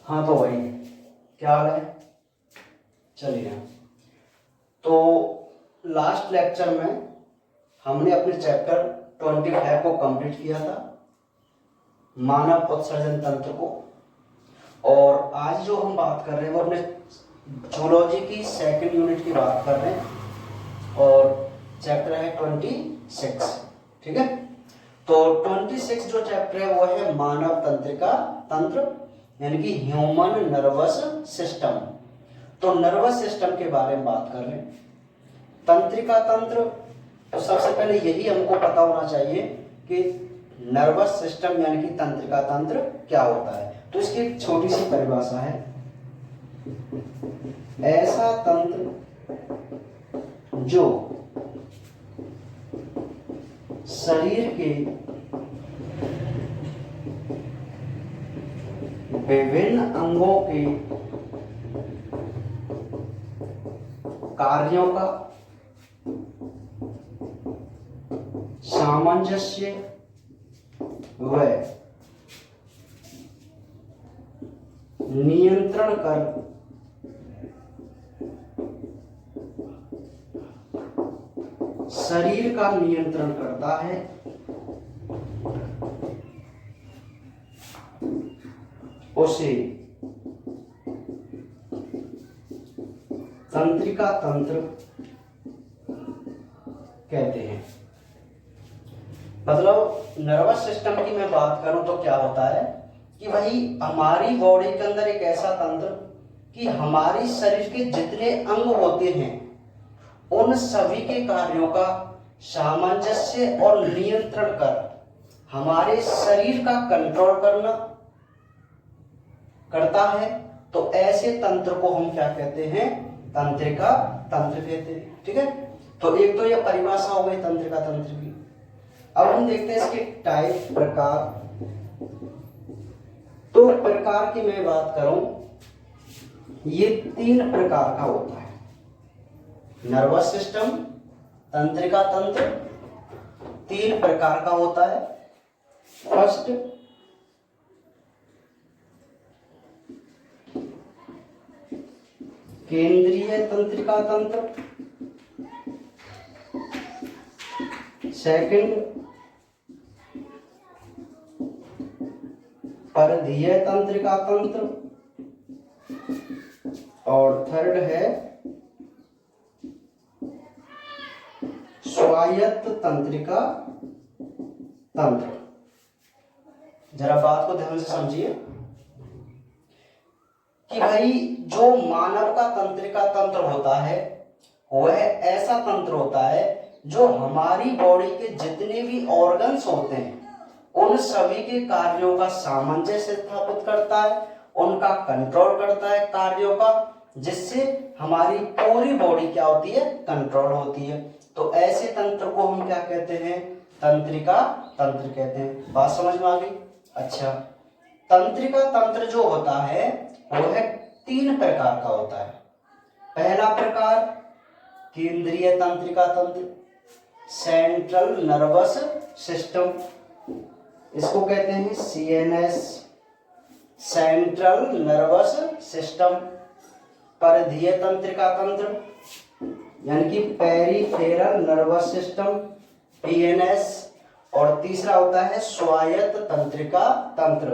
हाँ तो वही, क्या हाल है? चलिए, तो लास्ट लेक्चर में हमने अपने चैप्टर 25 को कंप्लीट किया था, मानव उत्सर्जन तंत्र को। और आज जो हम बात कर रहे हैं वो अपने जूलॉजी की सेकंड यूनिट की बात कर रहे हैं और चैप्टर है 26। ठीक है, तो 26 जो चैप्टर है वो है मानव तंत्रिका तंत्र, यानी कि ह्यूमन नर्वस सिस्टम। तो नर्वस सिस्टम के बारे में बात कर रहे हैं। तंत्रिका तंत्र, तो सबसे पहले यही हमको पता होना चाहिए कि नर्वस सिस्टम यानी कि तंत्रिका तंत्र क्या होता है। तो इसकी एक छोटी सी परिभाषा है, ऐसा तंत्र जो शरीर के विभिन्न अंगों के कार्यों का सामंजस्य व नियंत्रण कर शरीर का नियंत्रण करता है, उसे तंत्रिका तंत्र कहते हैं। मतलब नर्वस सिस्टम की मैं बात करूं तो क्या होता है कि भाई हमारी बॉडी के अंदर एक ऐसा तंत्र कि हमारी शरीर के जितने अंग होते हैं उन सभी के कार्यों का सामंजस्य और नियंत्रण कर हमारे शरीर का कंट्रोल करता है। तो ऐसे तंत्र को हम क्या कहते हैं? तंत्रिका तंत्र कहते हैं। ठीक है, तो एक तो यह परिभाषा हो गई तंत्रिका तंत्र की। अब हम देखते हैं इसके टाइप, प्रकार। तो प्रकार की मैं बात करूं, ये 3 प्रकार का होता है। नर्वस सिस्टम, तंत्रिका तंत्र 3 प्रकार का होता है। फर्स्ट, केंद्रीय तंत्रिका तंत्र। सेकंड, परिधीय तंत्रिका तंत्र। और थर्ड है स्वायत्त तंत्रिका तंत्र। जरा बात को ध्यान से समझिए कि भाई जो मानव का तंत्रिका तंत्र होता है वह ऐसा तंत्र होता है जो हमारी बॉडी के जितने भी ऑर्गन्स होते हैं उन सभी के कार्यों का सामंजस्य स्थापित करता है, उनका कंट्रोल करता है कार्यों का, जिससे हमारी पूरी बॉडी क्या होती है? कंट्रोल होती है। तो ऐसे तंत्र को हम क्या कहते हैं? तंत्रिका तंत्र कहते हैं। बात समझ में आ गई? अच्छा, तंत्रिका तंत्र जो होता है वो है 3 प्रकार का होता है। पहला प्रकार केंद्रीय तंत्रिका तंत्र, सेंट्रल नर्वस सिस्टम, इसको कहते हैं CNS, सेंट्रल नर्वस सिस्टम। परिधीय तंत्रिका तंत्र यानी कि पेरिफेरल नर्वस सिस्टम, PNS। और तीसरा होता है स्वायत्त तंत्रिका तंत्र,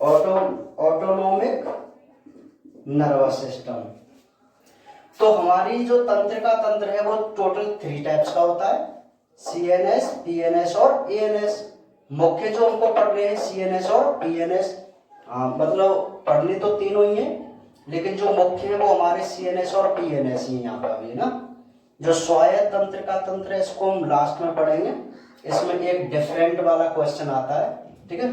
ऑटोनोमिक नर्वस सिस्टम। तो हमारी जो तंत्रिका तंत्र है वो टोटल 3 टाइप्स का होता है, CNS, PNS और ANS। मुख्य जो हमको पढ़ रहे हैं CNS और PNS, मतलब पढ़ने तो तीनों ही है लेकिन जो मुख्य है वो हमारे CNS और PNS ही यहाँ पर भी है ना। जो स्वायत्त तंत्रिका तंत्र है इसको हम लास्ट में पढ़ेंगे, इसमें एक डिफरेंट वाला क्वेश्चन आता है। ठीक है,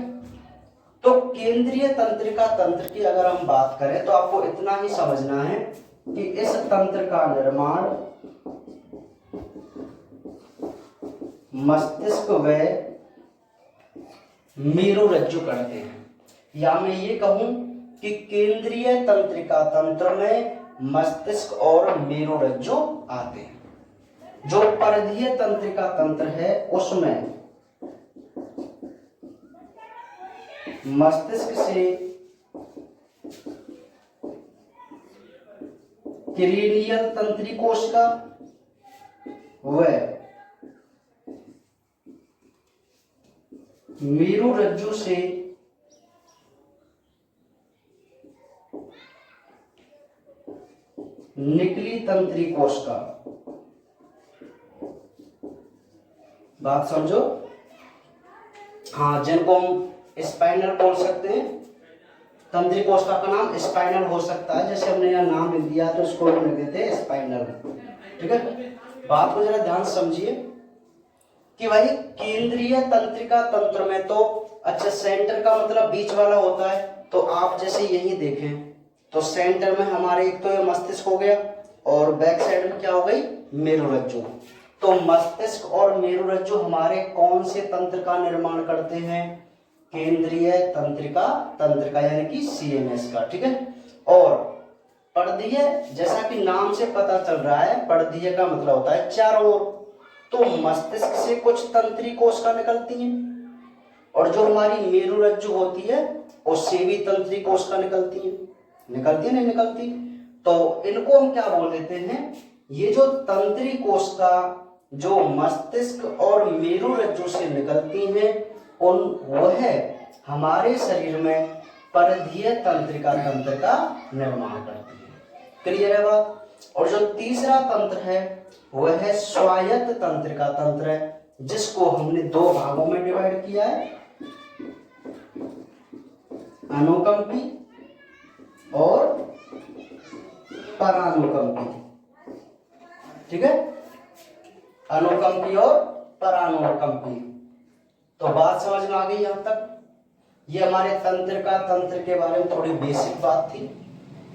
तो केंद्रीय तंत्रिका तंत्र की अगर हम बात करें तो आपको इतना ही समझना है कि इस तंत्र का निर्माण मस्तिष्क व मेरुरज्जु करते हैं। या मैं ये कहूं कि केंद्रीय तंत्रिका तंत्र में मस्तिष्क और मेरुरज्जु आते हैं। जो परिधीय तंत्रिका तंत्र है उसमें मस्तिष्क से क्रेनियल तंत्री कोशिका व मेरुरज्जु से निकली तंत्री कोशिका। बात समझो। हाँ, जिनको हम स्पाइनल बोल सकते हैं, तंत्री कोशिका का नाम स्पाइनल हो सकता है, जैसे हमने यहाँ नाम लिख दिया तो इसको हम लिख देते हैं स्पाइनल। ठीक है, बात को जरा ध्यान समझिए कि भाई केंद्रीय तंत्रिका तंत्र में तो अच्छा सेंटर का मतलब बीच वाला होता है, तो आप जैसे यही देखें तो सेंटर में हमारे एक तो ये मस्तिष्क हो गया और बैक साइड में क्या हो गई, मेरुरज्जु। तो मस्तिष्क और मेरुरज्जु हमारे कौन से तंत्र का निर्माण करते हैं, केंद्रीय तंत्रिका तंत्र का, यानी कि सीएनएस का। ठीक है, और पर्दीय, जैसा कि नाम से पता चल रहा है, पर्दीय का मतलब होता है चारों ओर। तो मस्तिष्क से कुछ तंत्री कोशिका निकलती हैं और जो हमारी मेरुरज्जु होती है उससे भी तंत्री कोशिका निकलती है। निकलती है नहीं निकलती? तो इनको हम क्या बोल देते हैं, ये जो तंत्री कोशिका जो मस्तिष्क और मेरुरज्जु से निकलती हैं उन वह हमारे शरीर में परिधीय तंत्रिका तंत्र का निर्माण करती है। क्लियर है बात? और जो तीसरा तंत्र है वह है स्वायत्त तंत्रिका तंत्र है, जिसको हमने दो भागों में डिवाइड किया है, अनुकंपी और परानुकंपी। ठीक है, अनुकंपी और परानुकंपी। तो बात समझ में आ गई यहां तक? ये हमारे तंत्रिका तंत्र के बारे में थोड़ी बेसिक बात थी।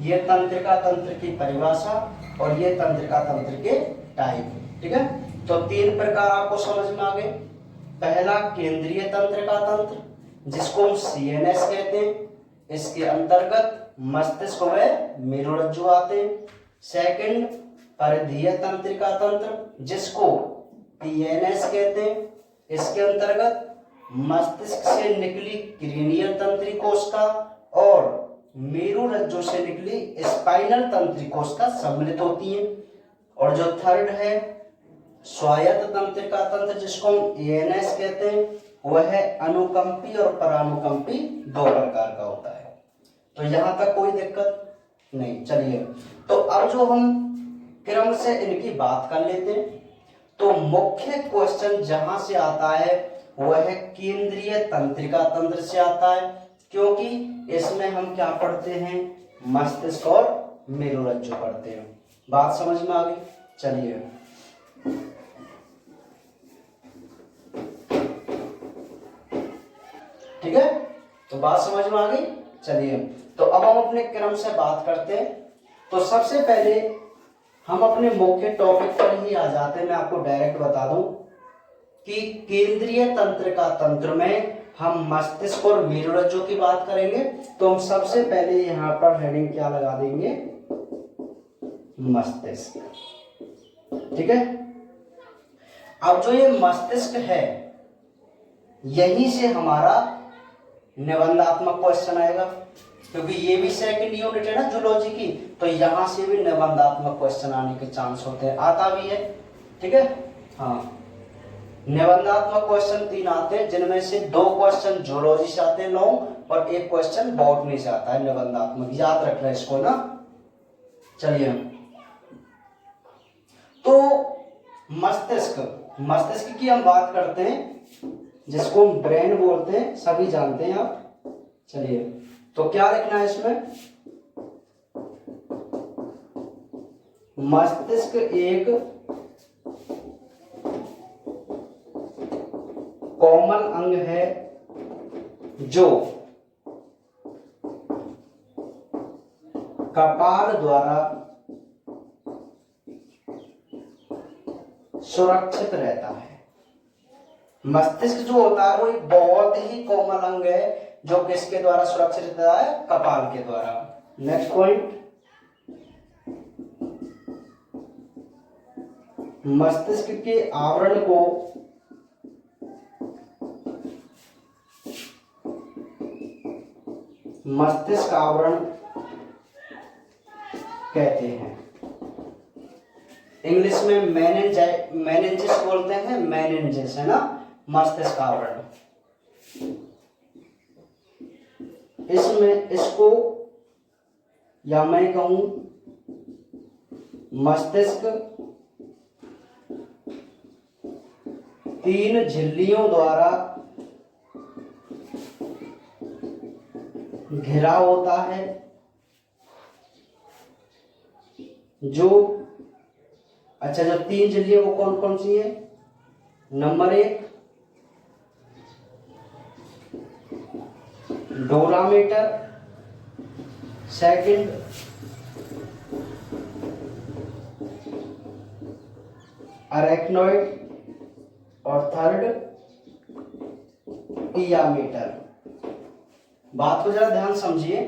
ये तंत्रिका तंत्र की परिभाषा और ये तंत्रिका तंत्र के टाइप। ठीक है, तो तीन प्रकार आपको समझ में आ गए। पहला केंद्रीय तंत्रिका तंत्र, जिसको हम सीएनएस कहते हैं, इसके अंतर्गत मस्तिष्क व मेरुरज्जु आते हैं। सेकंड परिधीय तंत्रिका तंत्र, जिसको पीएनएस कहते हैं, इसके अंतर्गत मस्तिष्क से निकली क्रेनियल तंत्री कोशिका और मेरुरज्जु से निकली स्पाइनल तंत्री कोशिका सम्मिलित होती हैं। और जो थर्ड है स्वायत्त तंत्रिका तंत्र, जिसको हम एएनएस कहते हैं, वह है अनुकंपी और परानुकंपी दो प्रकार का होता है। तो यहां तक कोई दिक्कत नहीं। चलिए, तो अब जो हम क्रम से इनकी बात कर लेते हैं, तो मुख्य क्वेश्चन जहां से आता है वह है केंद्रीय तंत्रिका तंत्र से आता है, क्योंकि इसमें हम क्या पढ़ते हैं, मस्तिष्क और मेरुरज्जु पढ़ते हैं। बात समझ में आ गई? चलिए, ठीक है, तो बात समझ में आ गई। चलिए, तो अब हम अपने क्रम से बात करते हैं। तो सबसे पहले हम अपने मुख्य टॉपिक पर ही आ जाते हैं। मैं आपको डायरेक्ट बता दूं कि केंद्रीय तंत्रिका तंत्र में हम मस्तिष्क और मेरुरज्जु की बात करेंगे। तो हम सबसे पहले यहां पर हेडिंग क्या लगा देंगे, मस्तिष्क। ठीक है, अब जो ये मस्तिष्क है, यहीं से हमारा निबंधात्मक क्वेश्चन आएगा, क्योंकि ये भी सेकंड यूनिट है ना जूलॉजी की, तो यहां से भी निबंधात्मक क्वेश्चन आने के चांस होते हैं, आता भी है। ठीक है, हाँ, निबंधात्मक क्वेश्चन 3 आते हैं, जिनमें से 2 क्वेश्चन जूलॉजी से आते हैं लॉन्ग, और 1 क्वेश्चन बॉटनी से आता है निबंधात्मक। याद रखना इसको ना। चलिए, तो मस्तिष्क की हम बात करते हैं, जिसको हम ब्रेन बोलते हैं, सभी जानते हैं आप। चलिए, तो क्या लिखना है इसमें, मस्तिष्क एक कोमल अंग है जो कपाल द्वारा सुरक्षित रहता है। मस्तिष्क जो होता है वो एक बहुत ही कोमल अंग है जो किसके द्वारा सुरक्षित रहता है, कपाल के द्वारा। नेक्स्ट पॉइंट, मस्तिष्क के आवरण को मस्तिष्क आवरण कहते हैं। इंग्लिश में मेनिंजेस बोलते हैं, मेनिंजेस है ना, मस्तिष्क आवरण। इसमें इसको या मैं कहूं मस्तिष्क 3 झिल्लियों द्वारा घिरा होता है, जो अच्छा जो 3 झिल्लियां वो कौन कौन सी है? नंबर 1 डोरामीटर, सेकंड अरेक्नोइड और थर्ड पियामीटर। बात को जरा ध्यान समझिए।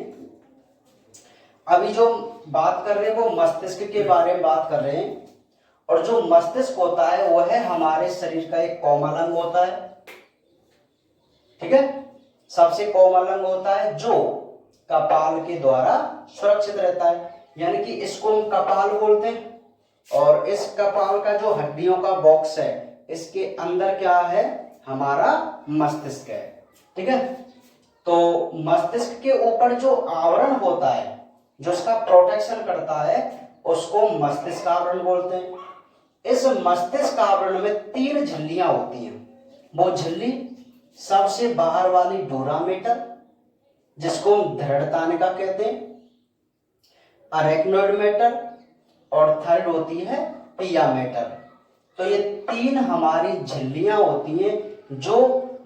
अभी जो बात कर रहे हैं वो मस्तिष्क के बारे में बात कर रहे हैं, और जो मस्तिष्क होता है वह है हमारे शरीर का एक कोमल अंग होता है, ठीक है। सबसे कोमल अंग होता है जो कपाल के द्वारा सुरक्षित रहता है, यानी कि इसको हम कपाल बोलते हैं। और इस कपाल का जो हड्डियों का बॉक्स है, इसके अंदर क्या है? हमारा मस्तिष्क है, ठीक है। तो मस्तिष्क के ऊपर जो आवरण होता है, जो इसका प्रोटेक्शन करता है, उसको मस्तिष्क आवरण बोलते हैं। इस मस्तिष्क आवरण में 3 झिल्लियां होती हैं। वो झिल्ली सबसे बाहर वाली डोरामीटर, जिसको हम धृढ़तानिका कहते हैं, अरेक्नोइड मैटर, और थर्ड होती है पियामेटर। तो ये 3 हमारी झिल्लियां होती हैं जो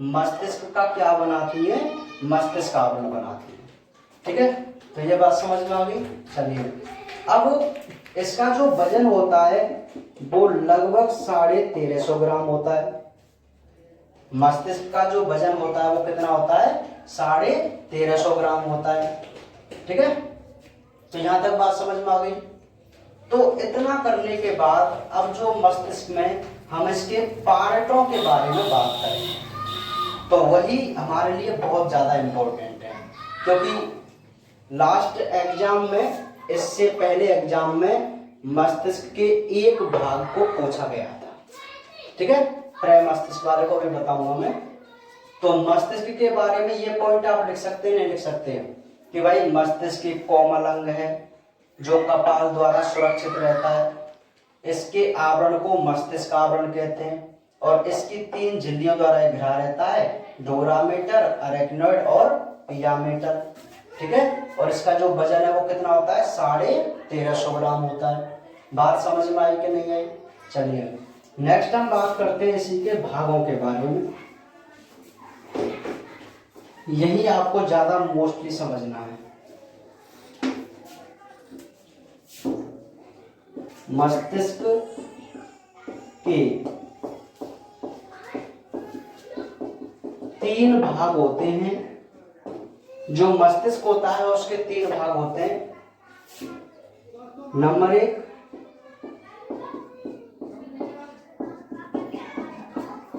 मस्तिष्क का क्या बनाती है? मस्तिष्क आवरण बनाती है, ठीक है। तो ये बात समझ में आ गई। चलिए, अब इसका जो वजन होता है वो लगभग 1350 ग्राम होता है। मस्तिष्क का जो वजन होता है वो कितना होता है? 1350 ग्राम होता है, ठीक है। तो यहां तक बात समझ में आ गई। तो इतना करने के बाद अब जो मस्तिष्क में हम इसके पार्टों के बारे में बात करेंगे, तो वही हमारे लिए बहुत ज्यादा इंपॉर्टेंट है, क्योंकि लास्ट एग्जाम में, इससे पहले एग्जाम में मस्तिष्क के एक भाग को पूछा गया था, ठीक है। प्राय मस्तिष्क वाले को भी बताऊंगा मैं। तो मस्तिष्क के बारे में ये पॉइंट आप लिख सकते हैं, नहीं लिख सकते हैं कि भाई मस्तिष्क एक कोमल अंग है जो कपाल द्वारा सुरक्षित रहता है, इसके आवरण को मस्तिष्क आवरण कहते हैं, और इसकी 3 झिल्लियों द्वारा घिरा रहता है, डोरामीटर, अरेक्नोइड और पियामीटर, ठीक है। और इसका जो वजन है वो कितना होता है? 1350 ग्राम होता है। बात समझ में आई कि नहीं आई? चलिए नेक्स्ट हम बात करते हैं इसी के भागों के बारे में। यही आपको ज्यादा मोस्टली समझना है। मस्तिष्क के 3 भाग होते हैं। जो मस्तिष्क होता है उसके 3 भाग होते हैं। नंबर 1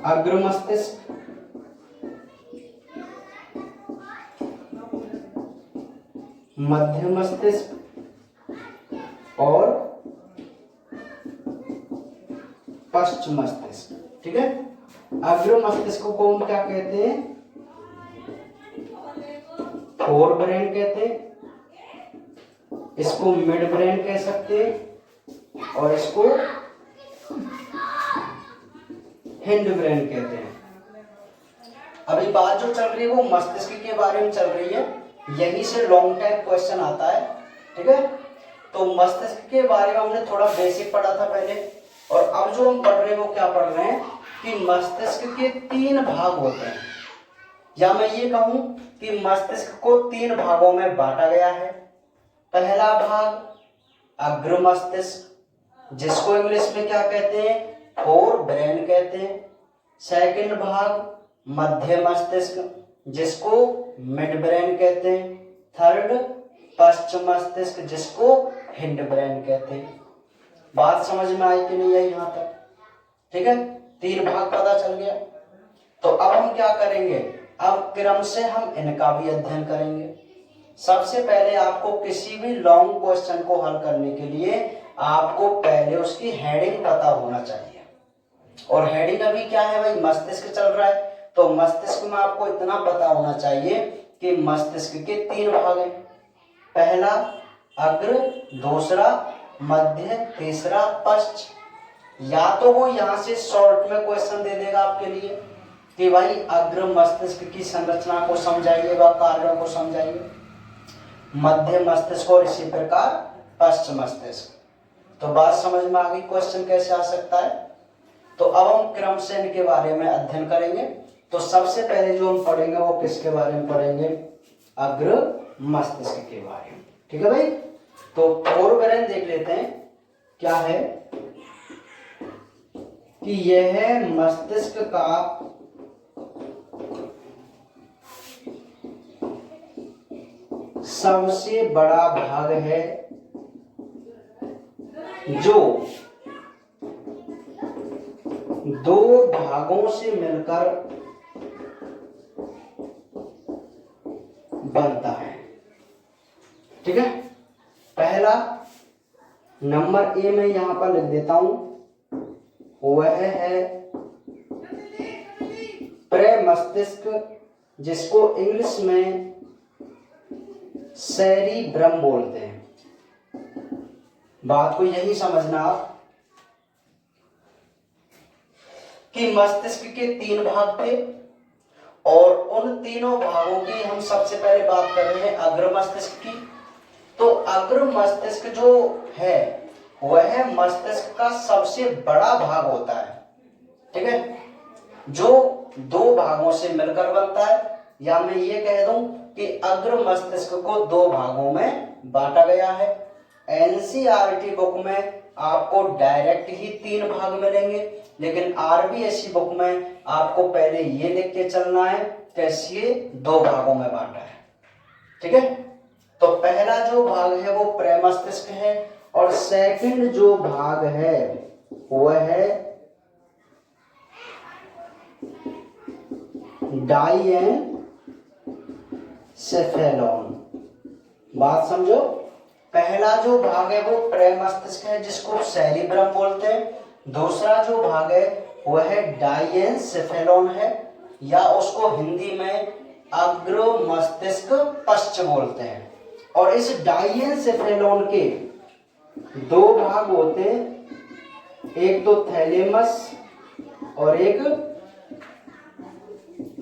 अग्र मस्तिष्क, मध्य मस्तिष्क और पश्च मस्तिष्क, ठीक है। अग्र मस्तिष्क को हम क्या कहते हैं? फोर ब्रेन कहते हैं, इसको मिड ब्रेन कह सकते हैं, और इसको हिंड ब्रेन कहते हैं। अभी बात जो चल रही है वो मस्तिष्क के बारे में चल रही है, यहीं से लॉन्ग टाइम क्वेश्चन आता है, ठीक है। तो मस्तिष्क के बारे में हमने थोड़ा बेसिक पढ़ा था पहले, और अब जो हम पढ़ रहे हैं वो क्या पढ़ रहे हैं कि मस्तिष्क के 3 भाग होते हैं, या मैं ये कहूं कि मस्तिष्क को 3 भागों में बांटा गया है। पहला भाग अग्र मस्तिष्क, जिसको इंग्लिश में क्या कहते हैं? फोर ब्रेन कहते हैं। सेकंड भाग मध्य मस्तिष्क, जिसको मिड ब्रेन कहते हैं। थर्ड पश्चिम मस्तिष्क, जिसको हिंड ब्रेन कहते हैं। बात समझ में आई कि नहीं आई यहां तक? ठीक है, 3 भाग पता चल गया। तो अब हम क्या करेंगे? अब क्रम से हम इनका भी अध्ययन करेंगे। सबसे पहले आपको किसी भी लॉन्ग क्वेश्चन को हल करने के लिए आपको पहले उसकी हेडिंग पता होना चाहिए। और हेडिंग अभी क्या है भाई, मस्तिष्क चल रहा है, तो मस्तिष्क में आपको इतना पता होना चाहिए कि मस्तिष्क के 3 भाग हैं। पहला अग्र, दूसरा मध्य, तीसरा पश्च। या तो वो यहाँ से शॉर्ट में क्वेश्चन दे देगा आपके लिए कि भाई अग्र मस्तिष्क की संरचना को समझाइए व कार्यों को समझाइए, मध्य मस्तिष्क और इसी प्रकार पश्च मस्तिष्क। तो बात समझ में आ गई क्वेश्चन कैसे आ सकता है। तो अब हम क्रम से इनके बारे में अध्ययन करेंगे। तो सबसे पहले जो हम पढ़ेंगे वो किसके बारे में पढ़ेंगे, अग्र मस्तिष्क के बारे में। ठीक है भाई। तो फोरब्रेन देख लेते हैं क्या है कि यह मस्तिष्क का सबसे बड़ा भाग है जो 2 भागों से मिलकर बनता है। ठीक है। पहला नंबर ए में यहां पर लिख देता हूं, वह है प्रेमस्तिष्क, जिसको इंग्लिश में सेरिब्रम बोलते हैं। बात को यही समझना आप कि मस्तिष्क के 3 भाग थे और उन तीनों भागों की हम सबसे पहले बात कर रहे हैं अग्र मस्तिष्क की। तो अग्र मस्तिष्क जो है वह मस्तिष्क का सबसे बड़ा भाग होता है। ठीक है, जो 2 भागों से मिलकर बनता है, या मैं ये कह दूं कि अग्र मस्तिष्क को 2 भागों में बांटा गया है। एनसीईआरटी बुक में आपको डायरेक्ट ही 3 भाग मिलेंगे, लेकिन आरबीएसई बुक में आपको पहले ये लिख के चलना है कैसे ये 2 भागों में बांटा है। ठीक है। तो पहला जो भाग है वो प्रेमस्तिष्क है और सेकंड जो भाग है वह है डाइएनसेफेलॉन। बात समझो, पहला जो भाग है वो प्रेमस्तिष्क है जिसको सेरिब्रम बोलते हैं। दूसरा जो भाग है वह है डाइएनसेफेलॉन है, या उसको हिंदी में अग्र मस्तिष्क पश्च बोलते हैं। और इस डाइएनसेफेलॉन के 2 भाग होते हैं, एक तो थैलेमस और एक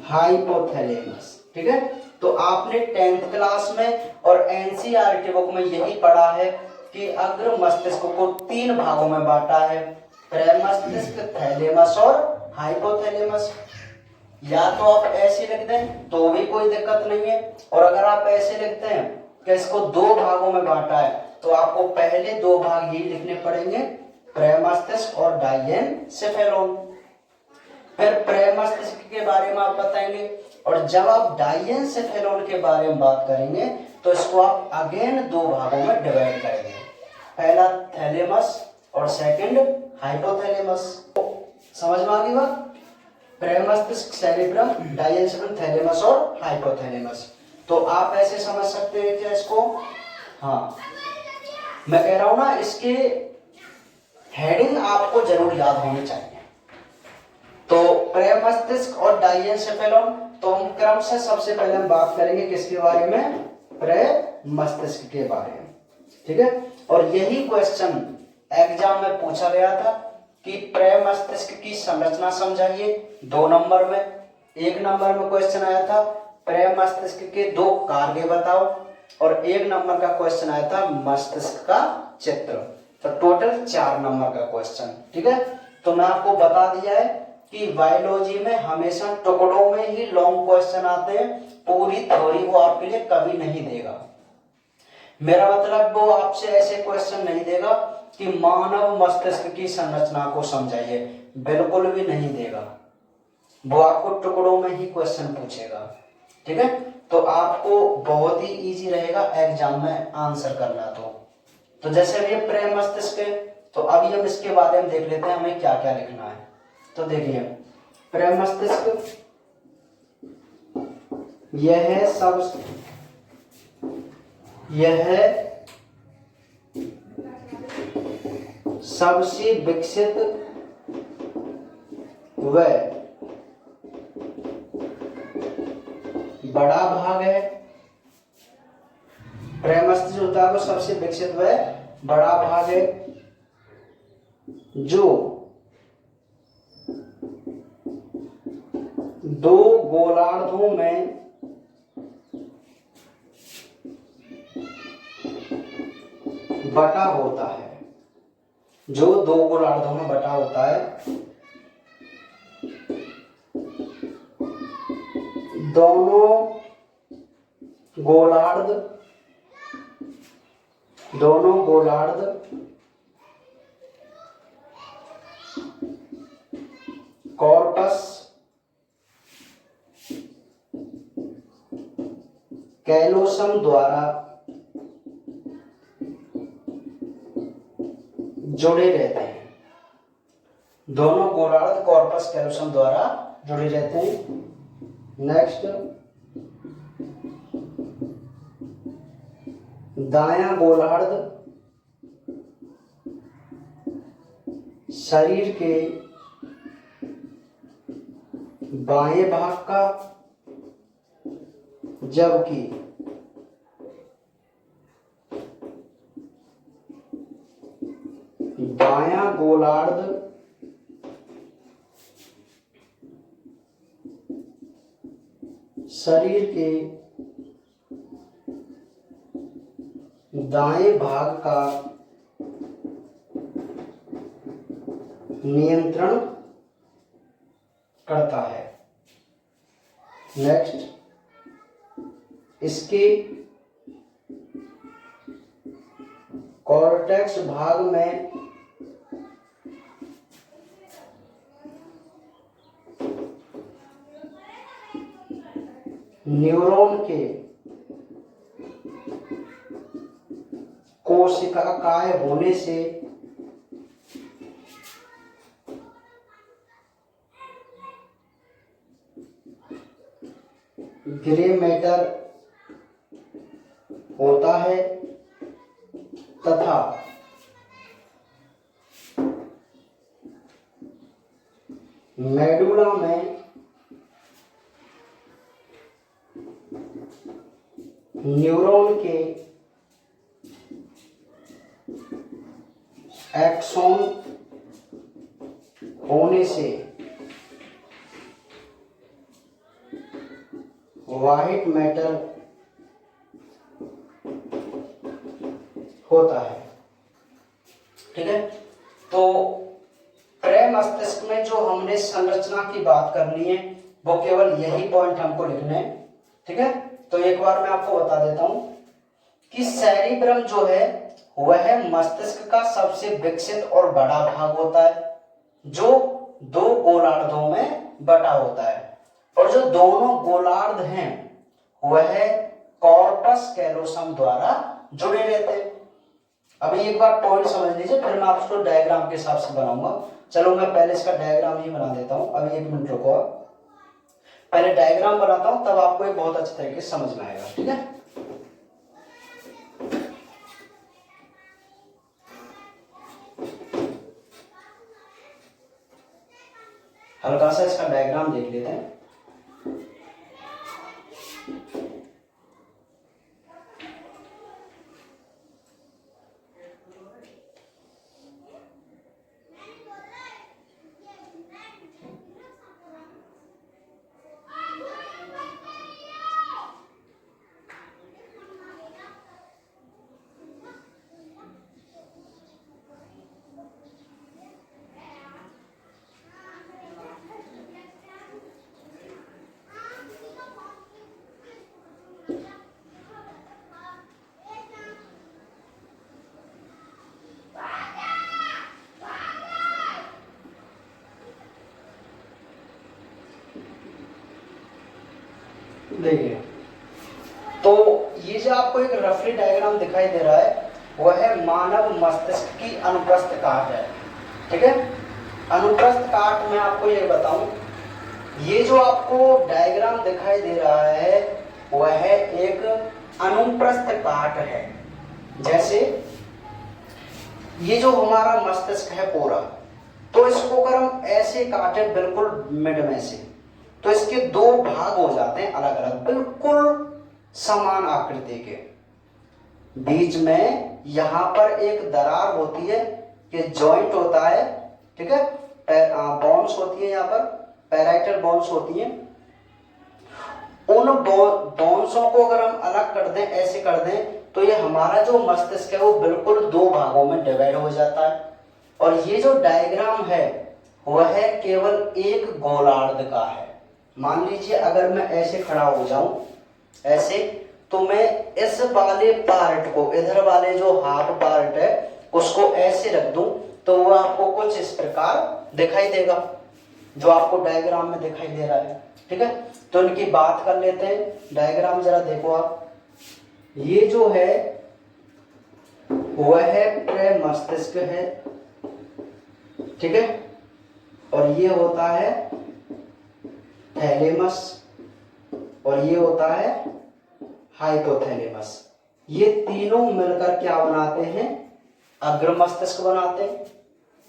हाइपोथैलेमस। ठीक है। तो आपने 10th क्लास में और एनसीईआरटी बुक में यही पढ़ा है कि अग्र मस्तिष्क को 3 भागों में बांटा है, प्रेमस्तिष्क, थैलेमस और हाइपोथैलेमस। या तो आप ऐसे लिख दें तो भी कोई दिक्कत नहीं है, और अगर आप ऐसे लिखते हैं कि इसको 2 भागों में बांटा है तो आपको पहले 2 भाग ही लिखने पड़ेंगे, प्रेमस्तिष्क और डाइएनसेफेलॉन। फिर प्रेमस्तिष्क के बारे में आप बताएंगे, और जब आप डाइएनसेफेलॉन के बारे में बात करेंगे तो इसको आप अगेन 2 भागों में डिवाइड करेंगे, पहला थैलेमस और सेकंड हाइपोथैलेमस। समझ में आ गई बात। प्रेमस्तिष्क, सेरिब्रम, डाइएनसेफेलॉन, थैलेमस और हाइपोथैलेमस। तो आप ऐसे समझ सकते हैं क्या इसको। हाँ, मैं कह रहा हूं ना, इसके हेडिंग आपको जरूर याद होनी चाहिए। तो प्रेमस्तिष्क और डाइएनसेफेलॉन, तो हम क्रम से सबसे पहले हम बात करेंगे किसके बारे में, प्रेमस्तिष्क के बारे में। ठीक है। और यही क्वेश्चन एग्जाम में पूछा गया था कि प्रेमस्तिष्क की संरचना समझाइए 2 नंबर में। 1 नंबर में क्वेश्चन आया था प्रेमस्तिष्क के 2 कार्य बताओ, और 1 नंबर का क्वेश्चन आया था मस्तिष्क का चित्र। तो टोटल 4 नंबर का क्वेश्चन। ठीक है। तो मैं आपको बता दिया है कि बायोलॉजी में हमेशा टुकड़ों में ही लॉन्ग क्वेश्चन आते हैं, पूरी थ्योरी वो आपके लिए कभी नहीं देगा। मेरा मतलब वो आपसे ऐसे क्वेश्चन नहीं देगा कि मानव मस्तिष्क की संरचना को समझाइए, बिल्कुल भी नहीं देगा। वो आपको टुकड़ों में ही क्वेश्चन पूछेगा। ठीक है। तो आपको बहुत ही इजी रहेगा एग्जाम में आंसर करना। तो जैसे अभी प्रेमस्तिष्क है, तो अभी हम इसके बारे में देख लेते हैं हमें क्या क्या लिखना है। तो देखिए, प्रेमस्तिष्क यह सब यह सबसे विकसित व बड़ा भाग है। प्रेम मस्तिष्क जो होता है वो सबसे विकसित व बड़ा भाग है जो दो गोलार्धों में बटा होता है, जो दो गोलार्धों में बटा होता है। दोनों गोलार्ध कॉर्पस कैलोसम द्वारा जुड़े रहते हैं। दोनों गोलार्ध कॉर्पस कैलोसम द्वारा जुड़े रहते हैं। नेक्स्ट, दायां गोलार्ध शरीर के बाएं भाग का, जबकि दायां गोलार्ध शरीर के दाएं भाग का नियंत्रण करता है। नेक्स्ट, इसके कॉर्टेक्स भाग में न्यूरॉन के कोशिकाएं होने से ग्रे मैटर होता है तथा मेडुला में न्यूरॉन के एक्सॉन होने से व्हाइट मैटर होता है। ठीक है, तो प्रेम मस्तिष्क में जो हमने संरचना की बात करनी है वो केवल यही पॉइंट हमको लिखने हैं। ठीक है, तो एक बार मैं आपको बता देता हूं कि सेरिब्रम जो है वह मस्तिष्क का सबसे विकसित और बड़ा भाग होता है, जो दो गोलार्धों में बटा होता है, और जो दोनों गोलार्ध हैं वह कॉर्पस कैलोसम द्वारा जुड़े रहते हैं। अभी एक बार पॉइंट समझ लीजिए, फिर मैं आपको डायग्राम के हिसाब से बनाऊंगा। चलो मैं पहले इसका डायग्राम ही बना देता हूं। अभी एक मिनट रुको, पहले डायग्राम बनाता हूं, तब आपको ये बहुत अच्छे तरीके से समझ में आएगा। ठीक है, हल्का सा इसका डायग्राम देख लेते हैं। देखिए, तो ये जो आपको एक रफली डायग्राम दिखाई दे रहा है वह है मानव मस्तिष्क की अनुप्रस्थ काट है। ठीक है, अनुप्रस्थ काट में आपको ये बताऊं, ये जो आपको डायग्राम दिखाई दे रहा है वह है एक अनुप्रस्थ काट है। जैसे ये जो हमारा मस्तिष्क है पूरा, तो इसको अगर हम ऐसे काटे बिल्कुल मिड में से, तो इसके दो भाग हो जाते हैं अलग अलग, बिल्कुल समान आकृति के। बीच में यहां पर एक दरार होती है, ये जॉइंट होता है, ठीक है, बोन्स होती है, यहाँ पर पैराइटल बोन्स होती हैं। उन बोन्सों को अगर हम अलग कर दें, ऐसे कर दें, तो ये हमारा जो मस्तिष्क है वो बिल्कुल दो भागों में डिवाइड हो जाता है। और ये जो डायग्राम है वह केवल एक गोलार्ध का है। मान लीजिए अगर मैं ऐसे खड़ा हो जाऊं, ऐसे, तो मैं इस वाले पार्ट को, इधर वाले जो हाफ पार्ट है उसको ऐसे रख दूं, तो वो आपको कुछ इस प्रकार दिखाई देगा, जो आपको डायग्राम में दिखाई दे रहा है। ठीक है, तो इनकी बात कर लेते हैं। डायग्राम जरा देखो आप, ये जो है वह है प्रमस्तिष्क है, ठीक है, और ये होता है थैलेमस, और ये होता है हाइपोथैलेमस। ये तीनों मिलकर क्या बनाते हैं? अग्र मस्तिष्क बनाते हैं।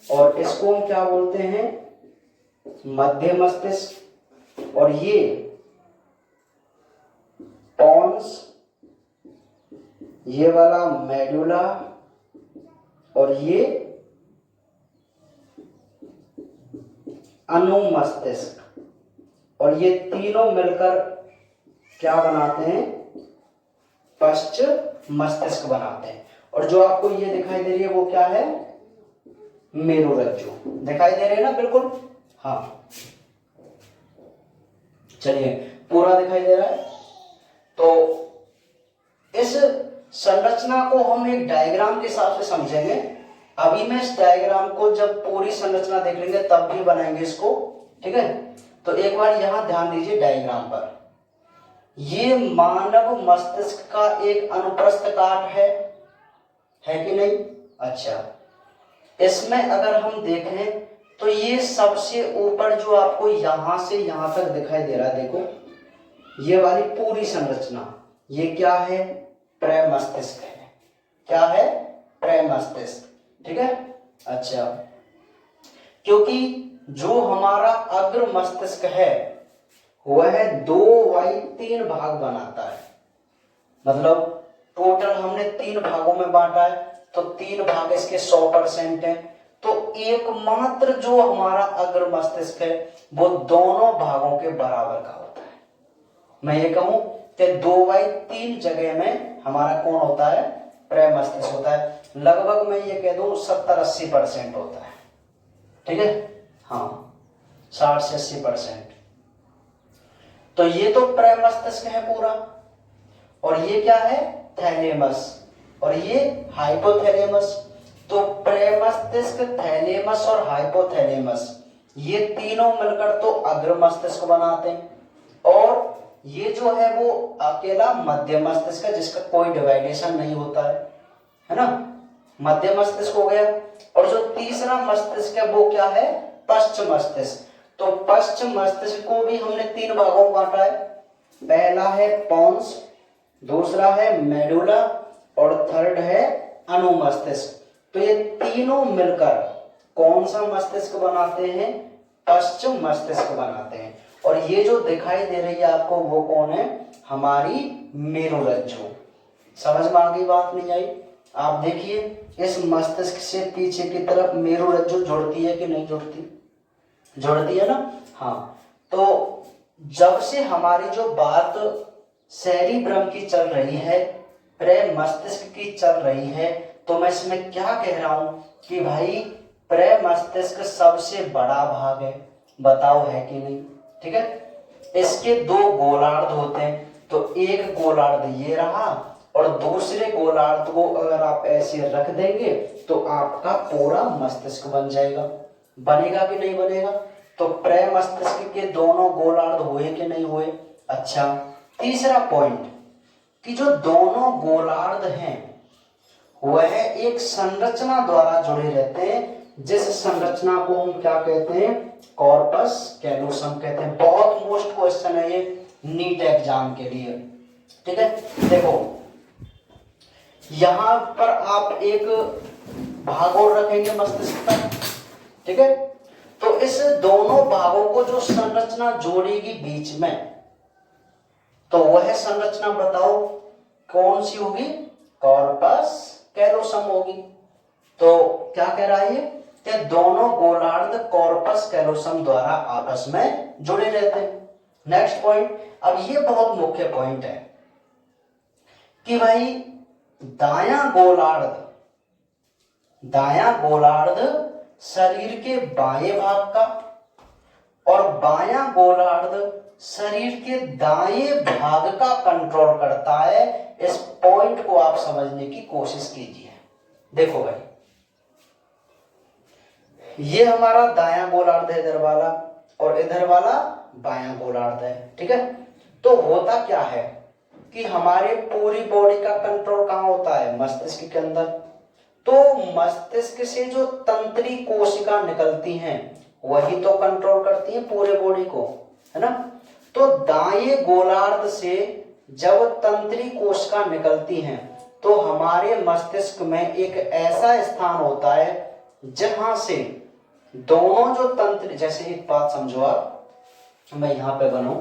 और इसको हम क्या बोलते हैं? मध्य मस्तिष्क। और ये पॉन्स, ये वाला मेडुला, और ये अनुमस्तिष्क, और ये तीनों मिलकर क्या बनाते हैं? पश्च मस्तिष्क बनाते हैं। और जो आपको ये दिखाई दे रही है वो क्या है? मेरुरज्जु दिखाई दे रही है ना, बिल्कुल। हाँ, चलिए, पूरा दिखाई दे रहा है। तो इस संरचना को हम एक डायग्राम के हिसाब से समझेंगे। अभी मैं इस डायग्राम को जब पूरी संरचना देख लेंगे तब भी बनाएंगे इसको, ठीक है। तो एक बार यहां ध्यान दीजिए डायग्राम पर। ये मानव मस्तिष्क का एक अनुप्रस्थ काट है कि नहीं? अच्छा, इसमें अगर हम देखें तो ये सबसे ऊपर जो आपको यहां से यहां तक दिखाई दे रहा है, देखो, ये वाली पूरी संरचना, ये क्या है? प्रमस्तिष्क है। क्या है? प्रमस्तिष्क, ठीक है। अच्छा, क्योंकि जो हमारा अग्र मस्तिष्क है वह 2/3 भाग बनाता है, मतलब टोटल हमने 3 भागों में बांटा है, तो 3 भाग इसके 100% है। तो एकमात्र जो हमारा अग्र मस्तिष्क है वो दोनों भागों के बराबर का होता है। मैं ये कहूं कि 2/3 जगह में हमारा कौन होता है? प्रमस्तिष्क होता है। लगभग मैं ये कह दूं 70-80% होता है, ठीक है। हाँ, 60 से 80%। तो ये तो प्रमस्तिष्क है पूरा। और ये क्या है? थैलेमस, और ये हाइपोथैलेमस। तो प्रमस्तिष्क, थैलेमस और हाइपोथैलेमस, ये तीनों मिलकर तो अग्र मस्तिष्क बनाते हैं। और ये जो है वो अकेला मध्य मस्तिष्क है, जिसका कोई डिवाइडेशन नहीं होता है ना। मध्य मस्तिष्क हो गया। और जो तीसरा मस्तिष्क है वो क्या है? पश्च मस्तिष्क। तो पश्च मस्तिष्क को भी हमने 3 भागों में बांटा है। पहला है पॉन्स, दूसरा है मेडुला, और थर्ड है अनुमस्तिष्क। तो ये तीनों मिलकर कौन सा मस्तिष्क बनाते हैं? पश्चिम मस्तिष्क बनाते हैं। और ये जो दिखाई दे रही है आपको वो कौन है? हमारी मेरुरज्जु। समझ में आ गई बात? नहीं आई? आप देखिए, इस मस्तिष्क से पीछे की तरफ मेरुरज्जु जुड़ती है कि नहीं जुड़ती? जुड़ती है ना। हाँ, तो जब से हमारी जो बात सेरिब्रम की चल रही है, प्रमस्तिष्क की चल रही है, तो मैं इसमें क्या कह रहा हूं कि भाई प्रमस्तिष्क सबसे बड़ा भाग है। बताओ है कि नहीं? ठीक है। इसके 2 गोलार्ध होते हैं, तो एक गोलार्ध ये रहा, और दूसरे गोलार्ध को अगर आप ऐसे रख देंगे तो आपका पूरा मस्तिष्क बन जाएगा। बनेगा कि नहीं बनेगा? तो प्रमस्तिष्क के दोनों गोलार्ध हुए कि नहीं हुए? अच्छा, तीसरा पॉइंट कि जो दोनों गोलार्ध हैं वह एक संरचना द्वारा जुड़े रहते हैं, जिस संरचना को हम क्या कहते हैं? कॉर्पस कैलोसम कहते हैं। बहुत मोस्ट क्वेश्चन है ये नीट एग्जाम के लिए, ठीक है। देखो, यहां पर आप एक भाग और रखेंगे मस्तिष्क का, ठीक है। तो इस दोनों भागों को जो संरचना जोड़ेगी बीच में, तो वह संरचना बताओ कौन सी होगी? कॉर्पस कैलोसम होगी। तो क्या कह रहा है ये कि दोनों गोलार्ध कॉर्पस कैलोसम द्वारा आपस में जुड़े रहते हैं। नेक्स्ट पॉइंट, अब ये बहुत मुख्य पॉइंट है कि भाई दायां गोलार्ध शरीर के बाएं भाग का और बायां गोलार्ध शरीर के दाएं भाग का कंट्रोल करता है। इस पॉइंट को आप समझने की कोशिश कीजिए। देखो भाई, ये हमारा दायां गोलार्ध है इधर वाला, और इधर वाला बायां गोलार्ध है, ठीक है। तो होता क्या है कि हमारे पूरी बॉडी का कंट्रोल कहां होता है? मस्तिष्क के अंदर। तो मस्तिष्क से जो तंत्री कोशिका निकलती हैं वही तो कंट्रोल करती हैं पूरे बॉडी को, है ना। तो दाएं गोलार्ध से जब तंत्री कोशिका निकलती हैं तो हमारे मस्तिष्क में एक ऐसा स्थान होता है जहां से दोनों जो तंत्र, जैसे एक बात समझो आप, मैं यहां पे बनाऊं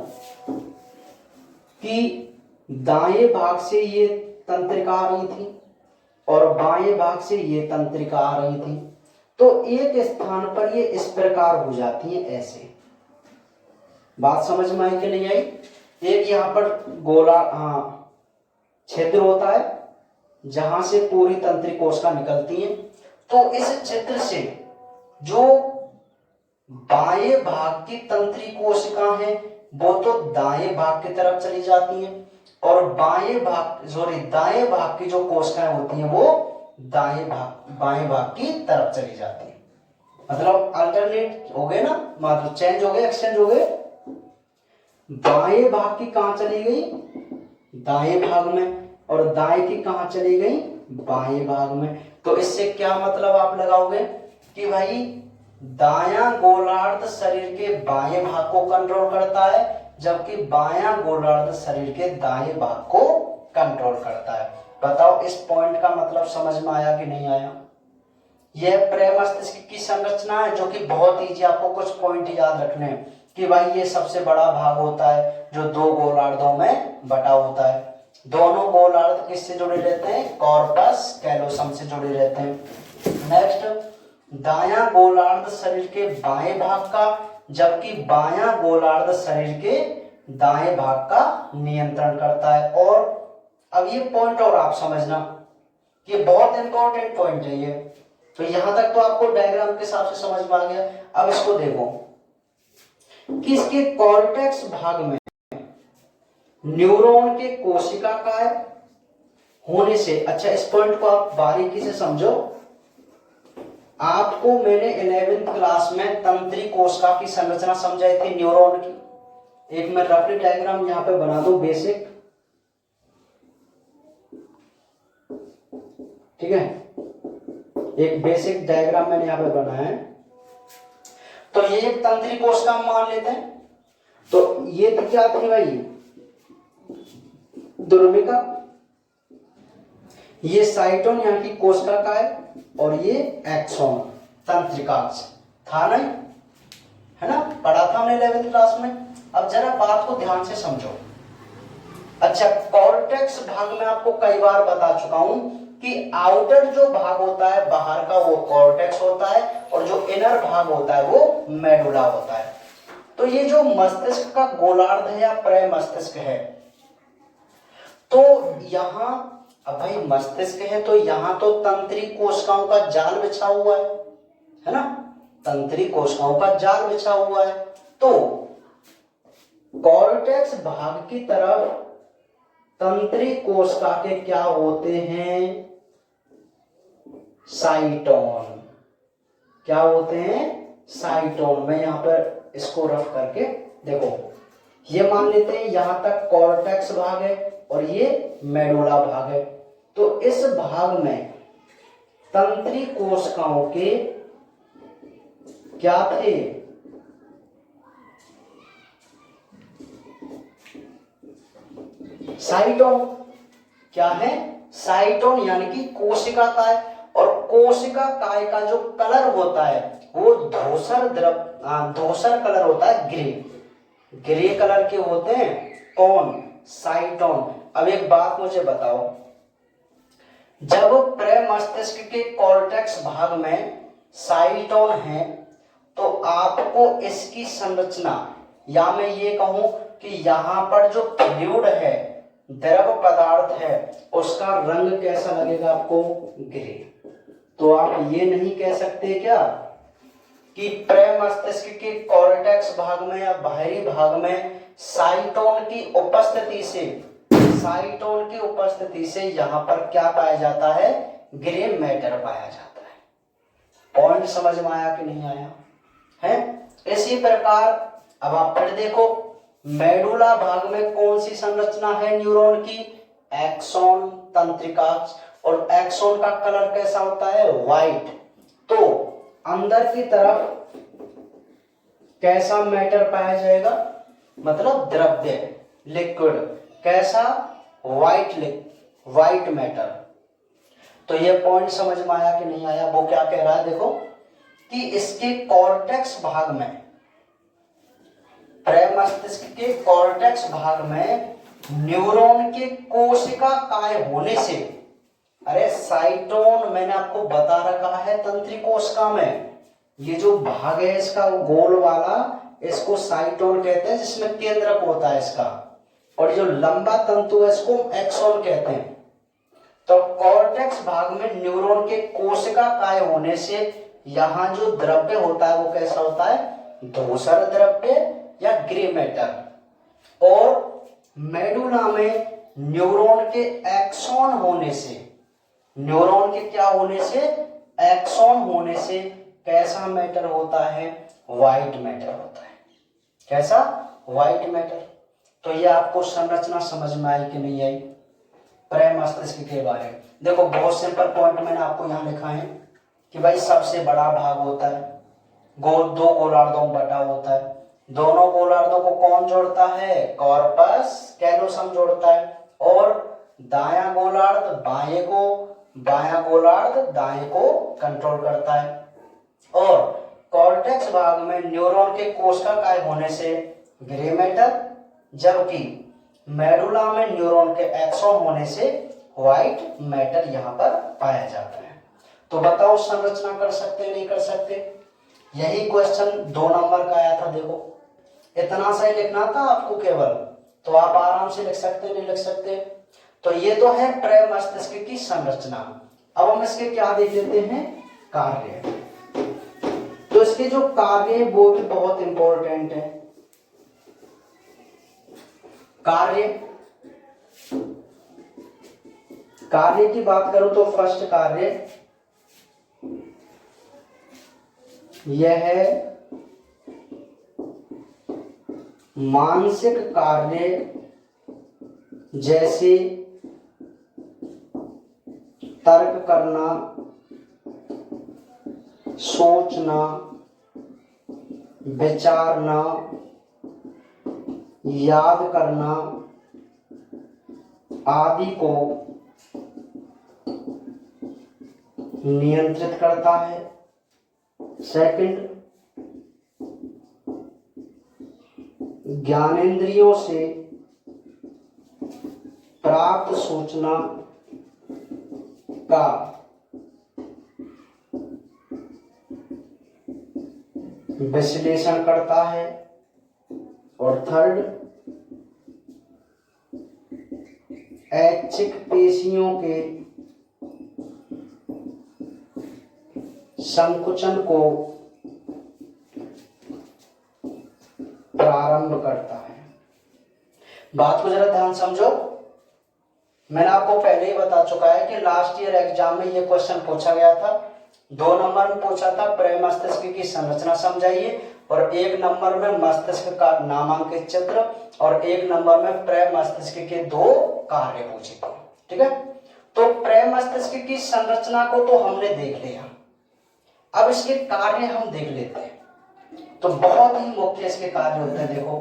कि दाएं भाग से ये तंत्रिका आ रही थी और बाएं भाग से ये तंत्रिका आ रही थी, तो एक स्थान पर ये इस प्रकार हो जाती है ऐसे। बात समझ में आई कि नहीं आई? एक यहां पर गोला छिद्र होता है जहां से पूरी तंत्रिका कोशिका निकलती है। तो इस छिद्र से जो बाएं भाग की तंत्रिका कोशिका है वो तो दाएं भाग की तरफ चली जाती हैं, और दाएं भाग की जो कोशिकाएं होती हैं वो बाएं भाग की तरफ चली जाती है। मतलब अल्टरनेट हो गए ना, मतलब चेंज हो गए, एक्सचेंज हो गए। बाएं भाग की कहां चली गई? दाएं भाग में, और दाएं की कहां चली गई? बाएं भाग में। तो इससे क्या मतलब आप लगाओगे कि भाई दायां गोलार्ध शरीर के बाएं भाग को कंट्रोल करता है, जबकि बायां गोलार्ध शरीर के दाएं भाग को कंट्रोल करता है। बताओ इस पॉइंट का मतलब समझ में आया कि नहीं आया? यह प्रेमस्तिष्क की संरचना है जो कि बहुत इजी, आपको कुछ पॉइंट याद रखने हैं कि भाई ये सबसे बड़ा भाग होता है जो दो गोलार्धों में बटा होता है। दोनों गोलार्ध किससे जुड़े रहते हैं? कॉर्पस कैलोसम से जुड़े रहते हैं। नेक्स्ट, दायां गोलार्ध शरीर के बाएं भाग का, जबकि बायां गोलार्ध शरीर के दाएं भाग का नियंत्रण करता है। और अब ये पॉइंट और आप समझना, ये बहुत इंपॉर्टेंट पॉइंट है ये। तो यहां तक तो आपको डायग्राम के हिसाब से समझ में आ गया। अब इसको देखो कि इसके कॉर्टेक्स भाग में न्यूरॉन के कोशिका का होने से, अच्छा इस पॉइंट को आप बारीकी से समझो। आपको मैंने 11वीं क्लास में तंत्री कोशिका की संरचना समझाई थी न्यूरॉन की। एक मैं रफली डायग्राम यहां पे बना दूं, बेसिक, ठीक है। एक बेसिक डायग्राम मैंने यहां पे बनाया है। तो ये एक तंत्री कोशिका हम मान लेते हैं। तो ये क्या थी भाई? दुर्मिका। ये साइटोन यहाँ की कोशिका का है, और ये एक्सोन तंत्रिकाक्ष था नहीं, है ना, पढ़ा था हमने 11वीं क्लास में। अब जरा बात को ध्यान से समझो। अच्छा, कॉर्टेक्स भाग में आपको कई बार बता चुका हूं कि आउटर जो भाग होता है बाहर का वो कॉर्टेक्स होता है, और जो इनर भाग होता है वो मेडुला होता है। तो ये जो मस्तिष्क का गोलार्ध है या प्रेमस्तिष्क है, तो यहां, अब भाई मस्तिष्क है तो यहां तो तंत्री कोशिकाओं का जाल बिछा हुआ है ना, तंत्री कोशिकाओं का जाल बिछा हुआ है। तो कॉर्टेक्स भाग की तरफ तंत्री कोशिका के क्या होते हैं? साइटोन। क्या होते हैं? साइटोन। मैं यहां पर इसको रफ करके देखो, ये मान लेते हैं यहां तक कॉर्टेक्स भाग है और ये मेडुला भाग है। तो इस भाग में तंत्री कोशिकाओं के क्या थे? साइटोन। क्या है? साइटोन यानी कि कोशिका काय, और कोशिका काय का जो कलर होता है वो धूसर कलर होता है, ग्रे कलर के होते हैं कौन, साइटोन। अब एक बात मुझे बताओ, जब प्रमस्तिष्क के कॉर्टेक्स भाग में साइटोन है तो आपको इसकी संरचना, या मैं ये कहूं कि यहाँ पर जो फ्लूइड है, द्रव पदार्थ है, उसका रंग कैसा लगेगा आपको, ग्रे। तो आप ये नहीं कह सकते क्या कि प्रमस्तिष्क के कॉर्टेक्स भाग में या बाहरी भाग में साइटोन की उपस्थिति से यहाँ पर क्या पाया जाता है, ग्रे मैटर पाया जाता है। पॉइंट समझ में आया कि नहीं आया है? इसी प्रकार अब आप फिर देखो, मेडुला भाग में कौन सी संरचना है न्यूरॉन की, एक्सोन, तंत्रिका, और एक्सोन का कलर कैसा होता है, व्हाइट। तो अंदर की तरफ कैसा मैटर पाया जाएगा, मतलब द्रव्य, लिक्विड, कैसा, व्हाइट मैटर। तो ये पॉइंट समझ में आया कि नहीं आया? वो क्या कह रहा है, देखो कि इसके कॉर्टेक्स भाग में, प्रमस्तिष्क के कॉर्टेक्स भाग में न्यूरॉन के कोशिका काय होने से, अरे साइटोन मैंने आपको बता रखा है तंत्रिकोशिका में, ये जो भाग है इसका गोल वाला, इसको साइटोन कहते हैं, जिसमें केंद्रक होता है इसका, और जो लंबा तंतु है इसको एक्सोन कहते हैं। तो कॉर्टेक्स भाग में न्यूरॉन के कोशिका काय होने से यहाँ जो द्रव्य होता है वो कैसा होता है, धूसर द्रव्य या ग्रे मैटर। और मेडुला में न्यूरॉन के एक्सोन होने से, न्यूरॉन के क्या होने से, एक्सोन होने से कैसा मैटर होता है, व्हाइट मैटर होता है। कैसा, व्हाइट मैटर। तो ये आपको संरचना समझ में आई कि नहीं आई प्रमस्तिष्क के बारे में? देखो बहुत सिंपल पॉइंट मैंने आपको यहाँ लिखा है कि भाई सबसे बड़ा भाग होता है, दो गोलार्धों में बटा होता है, दोनों गोलार्धों को कौन जोड़ता है, कॉर्पस कैलोसम जोड़ता है, और दायां गोलार्ध बाएं को, बायां गोलार्ध दाएं को कंट्रोल करता है। और कॉर्टेक्स भाग में न्यूरॉन के कोशिका काय होने से ग्रे मैटर, जबकि मेडुला में न्यूरॉन के एक्सोन होने से व्हाइट मैटर यहाँ पर पाया जाता है। तो बताओ संरचना कर सकते नहीं कर सकते? यही क्वेश्चन 2 नंबर का आया था। देखो इतना सा ही लिखना था आपको केवल, तो आप आराम से लिख सकते नहीं लिख सकते? तो ये तो है प्रमस्तिष्क की संरचना। अब हम इसके क्या देख लेते हैं, कार्य। तो इसके जो कार्य है वो भी बहुत इंपॉर्टेंट है। कार्य की बात करूं तो फर्स्ट कार्य यह है मानसिक कार्य, जैसे तर्क करना, सोचना, विचारना, याद करना आदि को नियंत्रित करता है। सेकंड, ज्ञानेंद्रियों से प्राप्त सूचना का विश्लेषण करता है। और थर्ड, ऐच्छिक पेशियों के संकुचन को प्रारंभ करता है। बात को जरा ध्यान समझो। मैंने आपको पहले ही बता चुका है कि लास्ट ईयर एग्जाम में ये क्वेश्चन पूछा गया था। 2 नंबर में पूछा था प्रमस्तिष्क की संरचना समझाइए, और 1 नंबर में मस्तिष्क का नामांकित चित्र, और 1 नंबर में प्रमस्तिष्क के 2 कार्य पूछे थे। ठीक है, तो प्रमस्तिष्क की संरचना को तो हमने देख लिया। अब इसके कार्य हम देख लेते हैं। तो बहुत ही मुख्य इसके कार्य होते हैं। देखो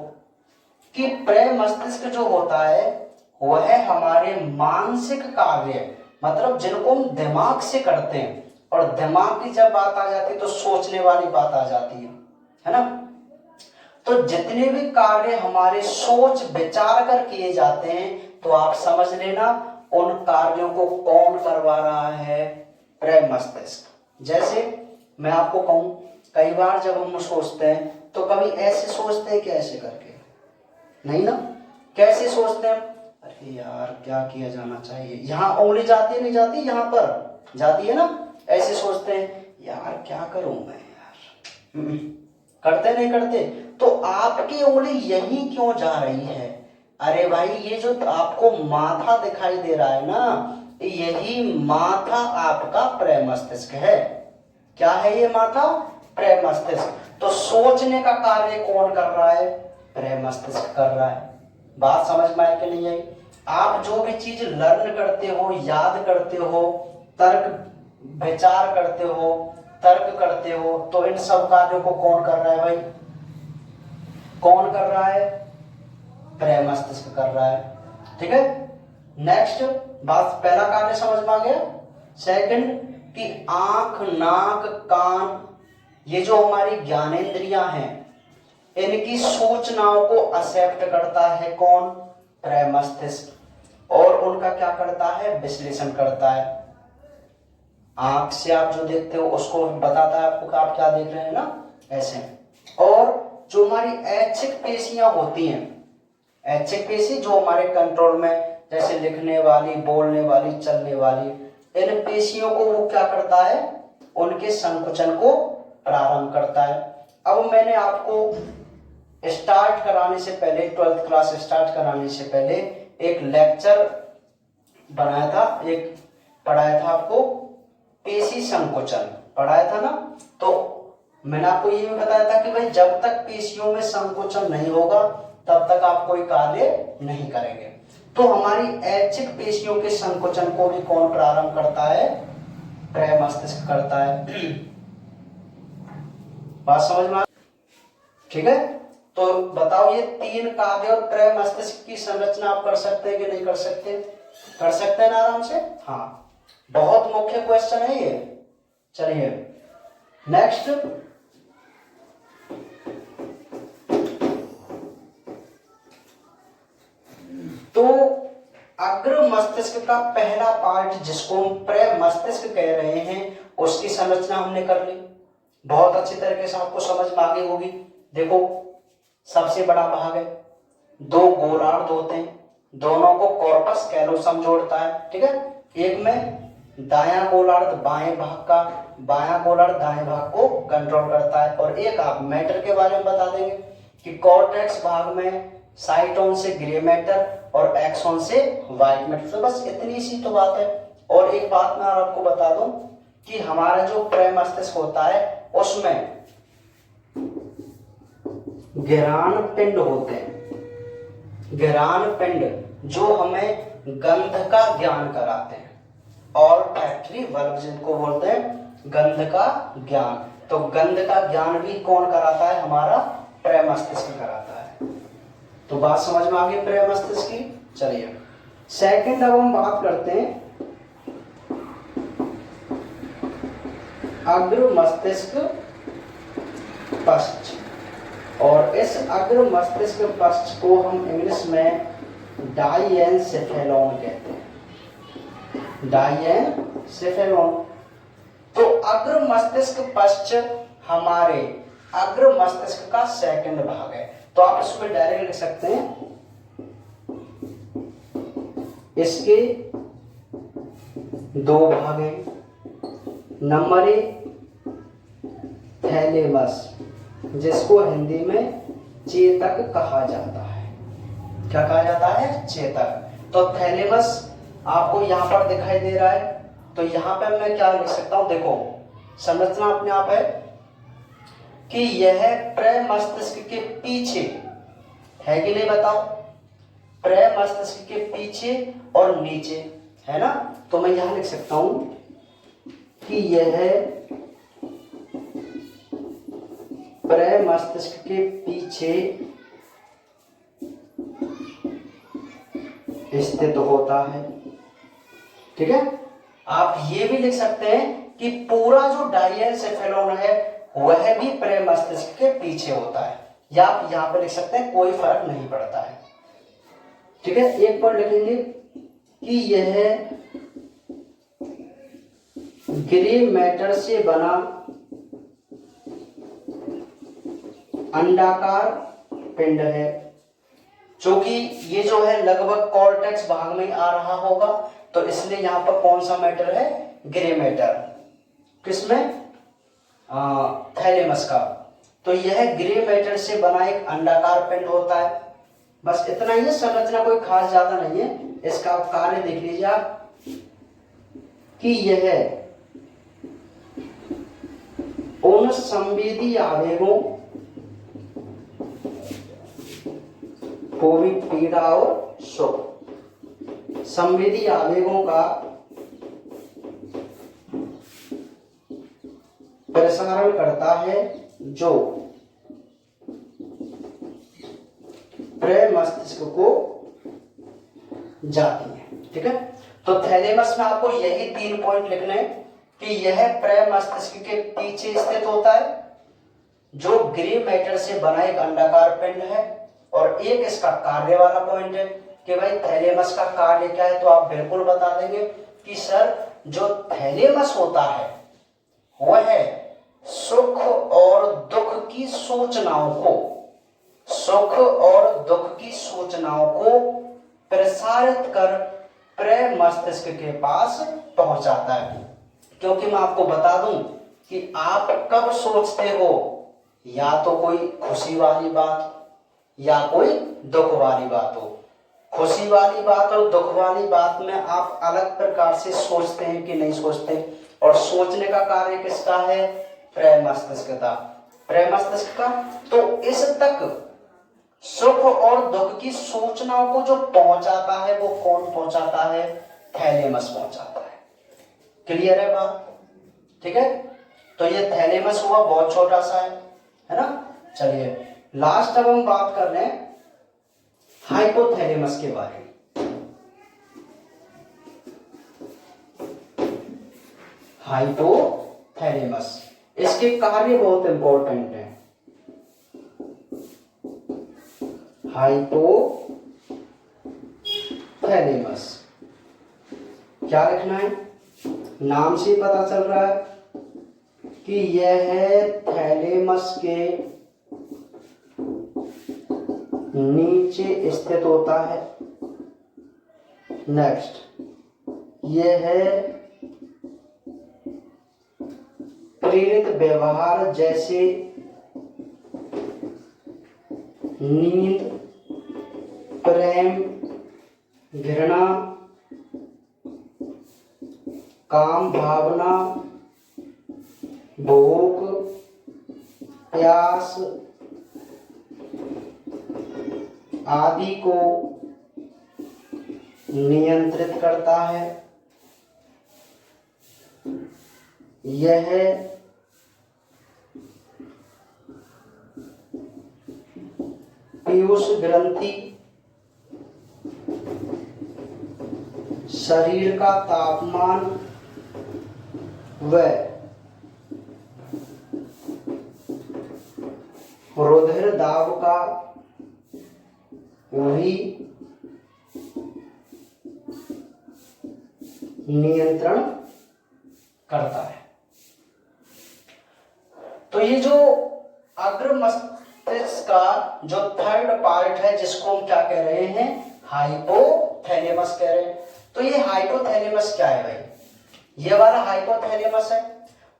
कि प्रमस्तिष्क जो होता है वह हमारे मानसिक कार्य, मतलब जिनको हम दिमाग से करते हैं, और दिमाग की जब बात आ जाती है तो सोचने वाली बात आ जाती है ना। तो जितने भी कार्य हमारे सोच विचार कर किए जाते हैं, तो आप समझ लेना उन कार्यों को कौन करवा रहा है, प्रमस्तिष्क। जैसे मैं आपको कहूं, कई बार जब हम सोचते हैं तो कभी ऐसे सोचते हैं कि ऐसे करके, नहीं ना, कैसे सोचते हैं, अरे यार क्या किया जाना चाहिए, यहाँ उंगली जाती है नहीं जाती, यहाँ पर जाती है ना, ऐसे सोचते हैं यार क्या करूं मैं यार, करते नहीं करते। तो आपकी उंगली यही क्यों जा रही है, अरे भाई ये जो आपको माथा दिखाई दे रहा है ना, यही माथा आपका प्रमस्तिष्क है। क्या है ये माथा, प्रमस्तिष्क। तो सोचने का कार्य कौन कर रहा है, प्रमस्तिष्क कर रहा है। बात समझ में आई कि नहीं आई। आप जो भी चीज लर्न करते हो, याद करते हो, तर्क विचार करते हो, तर्क करते हो, तो इन सब कार्यों को कौन कर रहा है भाई, कौन कर रहा है, प्रमस्तिष्क कर रहा है। ठीक है, नेक्स्ट बात, पहला कार्य समझ में आ गया। सेकंड कि आंख नाक कान, ये जो हमारी ज्ञानेंद्रियां हैं, इनकी सूचनाओं को एक्सेप्ट करता है कौन, प्रमस्तिष्क, और उनका क्या करता है, विश्लेषण करता है। आंख से आप जो देखते हो उसको बताता है आपको कि आप क्या देख रहे हैं ना, ऐसे। और जो हमारी ऐच्छिक पेशियां होती हैं, ऐच्छिक पेशी जो हमारे कंट्रोल में, जैसे लिखने वाली, बोलने वाली, चलने वाली, इन पेशियों को वो क्या करता है, उनके संकुचन को प्रारंभ करता है। अब मैंने आपको स्टार्ट कराने से पहले, 12th क्लास स्टार्ट कराने से पहले एक लेक्चर बनाया था, एक पढ़ाया था आपको, पेशी संकुचन पढ़ाया था ना। तो मैंने आपको ये भी बताया था कि भाई जब तक पेशियों में संकुचन नहीं होगा तब तक आप कोई कार्य नहीं करेंगे। तो हमारी ऐच्छिक पेशियों के संकुचन को भी कौन प्रारंभ करता है, प्रमस्तिष्क करता है। बात समझ में, ठीक है। तो बताओ ये तीन कार्य और प्रमस्तिष्क की संरचना आप कर सकते हैं कि नहीं कर सकते, कर सकते हैं ना आराम से। हाँ, बहुत मुख्य क्वेश्चन है ये। चलिए नेक्स्ट, तो अग्र मस्तिष्क का पहला पार्ट जिसको हम प्रमस्तिष्क कह रहे हैं, उसकी संरचना हमने कर ली, बहुत अच्छी तरीके से आपको समझ में आ गई होगी। देखो सबसे बड़ा भाग है, दो गोलार्ध होते हैं, दोनों को कॉर्पस कैलोसम जोड़ता है। ठीक है, एक में दायां गोलार्ध बाएं भाग का, बायां गोलार्ध दाएं भाग को कंट्रोल करता है। और एक आप मैटर के बारे में बता देंगे कि कॉर्टेक्स भाग में साइटोन से ग्रे मैटर और एक्सोन से व्हाइट मैटर। तो बस इतनी सी तो बात है। और एक बात मैं आपको बता दूं कि हमारा जो प्रमस्तिष्क होता है उसमें गिरान पिंड होते हैं, गिरान पिंड जो हमें गंध का ज्ञान कराते हैं, और फैक्ट्री बल्ब जिनको बोलते हैं गंध का ज्ञान। तो गंध का ज्ञान भी कौन कराता है, हमारा प्रमस्तिष्क कराता है। तो बात समझ में आ गई प्रमस्तिष्क की। चलिए सेकंड अब हम बात करते हैं अग्र मस्तिष्क पश्च, और इस अग्र मस्तिष्क पश्च को हम इंग्लिश में डाइएनसेफेलॉन कहते हैं, डाइएनसेफेलॉन। तो अग्र मस्तिष्क पश्च हमारे अग्र मस्तिष्क का सेकंड भाग है। तो आप इसमें डायरेक्ट लिख सकते हैं, इसके दो भाग हैं। नंबर एक थैलेमस, जिसको हिंदी में चेतक कहा जाता है। क्या कहा जाता है, चेतक। तो थैलेमस आपको यहां पर दिखाई दे रहा है, तो यहां पे मैं क्या लिख सकता हूं, देखो संरचना अपने आप है कि यह प्रमस्तिष्क के पीछे है कि नहीं, बताओ, प्रमस्तिष्क के पीछे और नीचे है ना। तो मैं यहां लिख सकता हूं कि यह प्रमस्तिष्क के पीछे स्थित होता है। ठीक है, आप ये भी लिख सकते हैं कि पूरा जो डाइएनसेफेलॉन है वह भी प्रमस्तिष्क के पीछे होता है, या आप यहाँ पे लिख सकते हैं कोई फर्क नहीं पड़ता है। ठीक है, एक पॉइंट लिखेंगे कि यह ग्रे मैटर से बना अंडाकार पिंड है, क्योंकि ये जो है लगभग कॉर्टेक्स भाग में आ रहा होगा, तो इसलिए यहां पर कौन सा मैटर है, ग्रे मैटर। किसमें, थैलेमस का। तो यह ग्रे मैटर से बना एक अंडाकार पिंड होता है। बस इतना ही है, संरचना कोई खास ज्यादा नहीं है। इसका कार्य देख लीजिए आप कि यह उन संवेदी आवेगों को भी पीड़ा और सुख, संवेदी आवेगों का प्रसारण करता है जो प्रमस्तिष्क को जाती है। ठीक है, तो थैलेमस में आपको यही 3 पॉइंट लिखने हैं कि यह प्रमस्तिष्क के पीछे स्थित होता है, जो ग्रे मैटर से बना एक अंडाकार पिंड है। और एक इसका कार्य वाला पॉइंट है कि भाई थैलेमस का कार्य क्या है, तो आप बिल्कुल बता देंगे कि सर जो थैलेमस होता है वह सुख और दुख की सूचनाओं को, सुख और दुख की सूचनाओं को प्रसारित कर प्रमस्तिष्क के पास पहुंचाता है। क्योंकि मैं आपको बता दूं कि आप कब सोचते हो, या तो कोई खुशी वाली बात या कोई दुख वाली बात हो। खुशी वाली बात और दुख वाली बात में आप अलग प्रकार से सोचते हैं कि नहीं सोचते, और सोचने का कार्य किसका है, प्रमस्तिष्क का, प्रमस्तिष्क का। तो इस तक सुख और दुख की सूचनाओं को जो पहुंचाता है वो कौन पहुंचाता है, थैलेमस पहुंचाता है। क्लियर है बात? ठीक है, तो ये थैलेमस हुआ, बहुत छोटा सा है ना। चलिए लास्ट अब हम बात कर रहे हैं हाइपोथैलेमस के बारे में। हाइपोथैलेमस, इसके कार्य बहुत इंपॉर्टेंट है। हाइपोथैलेमस क्या लिखना है, नाम से पता चल रहा है कि यह थैलेमस के नीचे स्थित होता है। नेक्स्ट, यह प्रेरित व्यवहार जैसे नींद, प्रेम, घृणा, काम भावना, भूख, प्यास आदि को नियंत्रित करता है। यह पीयूष ग्रंथि शरीर का तापमान व रुधिर दाब का भी नियंत्रण करता है। तो ये जो अग्र मस्तिष्क का जो थर्ड पार्ट है, जिसको हम क्या कह रहे हैं, हाइपोथैलेमस कह रहे हैं। तो ये हाइपोथैलेमस क्या है भाई, ये वाला हाइपोथैलेमस है,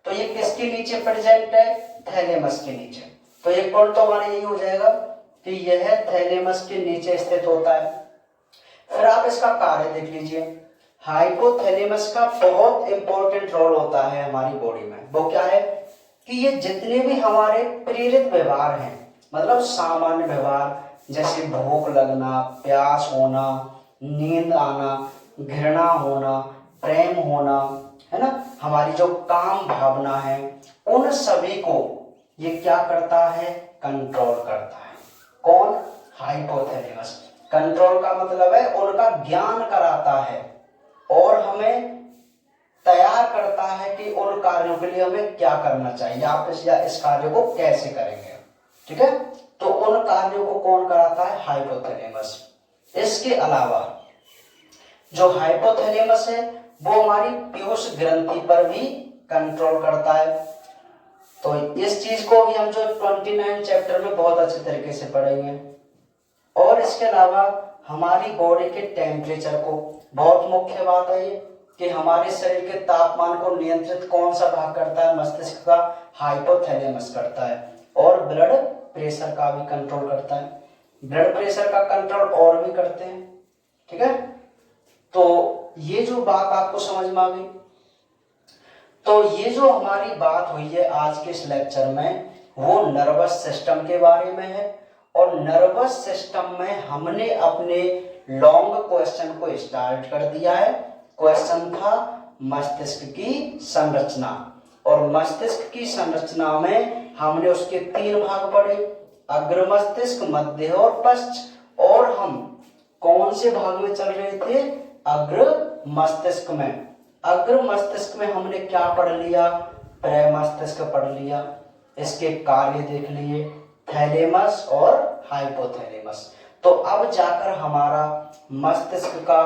तो ये किसके नीचे प्रेजेंट है, थैलेमस के नीचे। तो एक पॉइंट तो हमारा यही हो जाएगा कि यह थैलेमस के नीचे स्थित होता है। फिर आप इसका कार्य देख लीजिए। हाइपोथैलेमस का बहुत इंपॉर्टेंट रोल होता है हमारी बॉडी में। वो क्या है कि ये जितने भी हमारे प्रेरित व्यवहार हैं, मतलब सामान्य व्यवहार जैसे भूख लगना, प्यास होना, नींद आना, घृणा होना, प्रेम होना, है ना, हमारी जो काम भावना है, उन सभी को ये क्या करता है, कंट्रोल करता है। कौन, हाइपोथैलेमस। कंट्रोल का मतलब है उनका ज्ञान कराता है और हमें तैयार करता है कि उन कार्यों के लिए हमें क्या करना चाहिए, आप इस कार्य को कैसे करेंगे। ठीक है, तो उन कार्यों को कौन कराता है, हाइपोथैलेमस। इसके अलावा जो हाइपोथैलेमस है वो हमारी पीयूष ग्रंथि पर भी कंट्रोल करता है। तो इस चीज को भी हम जो 29 चैप्टर में बहुत अच्छे तरीके से पढ़ेंगे। और इसके अलावा हमारी बॉडी के टेम्परेचर को, बहुत मुख्य बात है ये कि हमारे शरीर के तापमान को नियंत्रित कौन सा भाग करता है, मस्तिष्क का हाइपोथैलेमस करता है। और ब्लड प्रेशर का भी कंट्रोल करता है, ब्लड प्रेशर का कंट्रोल और भी करते हैं। ठीक है, तो ये जो बात आपको समझ में आ गई। तो ये जो हमारी बात हुई है आज के इस लेक्चर में वो नर्वस सिस्टम के बारे में है। और नर्वस सिस्टम में हमने अपने लॉन्ग क्वेश्चन को स्टार्ट कर दिया है। क्वेश्चन था मस्तिष्क की संरचना, और मस्तिष्क की संरचना में हमने उसके 3 भाग पढ़े, अग्र मस्तिष्क, मध्य और पश्च। और हम कौन से भाग में चल रहे थे, अग्र मस्तिष्क में। अग्र मस्तिष्क में हमने क्या पढ़ लिया, प्रमस्तिष्क पढ़ लिया, इसके कार्य देख लिए, थैलेमस और हाइपोथैलेमस। तो अब जाकर हमारा मस्तिष्क का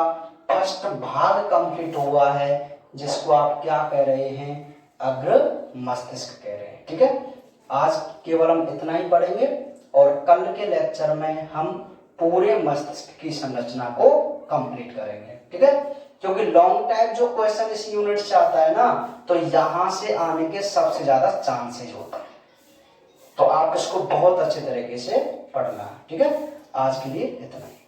फर्स्ट भाग कंप्लीट हुआ है, जिसको आप क्या कह रहे हैं, अग्र मस्तिष्क कह रहे हैं। ठीक है, आज केवल हम इतना ही पढ़ेंगे और कल के लेक्चर में हम पूरे मस्तिष्क की संरचना को कंप्लीट करेंगे। ठीक है, क्योंकि लॉन्ग टाइप जो क्वेश्चन इस यूनिट से आता है ना, तो यहां से आने के सबसे ज्यादा चांसेस होते हैं। तो आप इसको बहुत अच्छे तरीके से पढ़ना है। ठीक है, आज के लिए इतना ही।